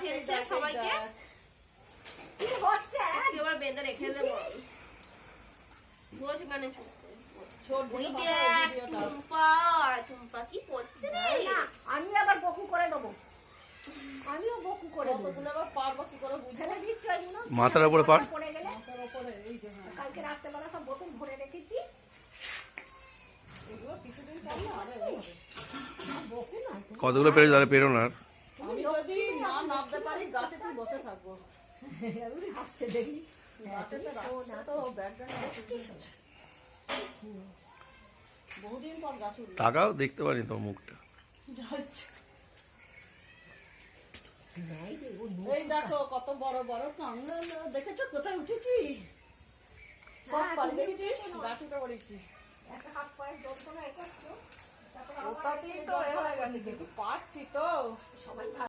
খেলছে সবাইকে কি হচ্ছে এবার বেঁধে রেখে দেবো বলছি মানে কি করছে আমি আবার বকু করে দেবো আমিও বকু করে দেবো পারবো কি করে বুঝে দিচ্ছি মাথার উপরে পার পড়ে গেলে কালকে রাত্রেবেলা সব বোতল ভরে রেখেছি কতগুলো পেরে যাবে পেরো না আমি যদি না নামতে পারি গাছেতেই বসে থাকবো হাসতে দেখি বহুদিন পর গাছ উঠলো তাকাও দেখতে পারি তো মুখটা এই দেখো কত বড় বড় কামড়া দেখেছো কোথায় উঠেছি সব পার দেখেছিস গাছ উঠে পড়েছি একটা হাত পায়ের যন্ত্রণা করছো ওটাতেই তো এ হয়ে গেছে কিন্তু পারছি তো সবাই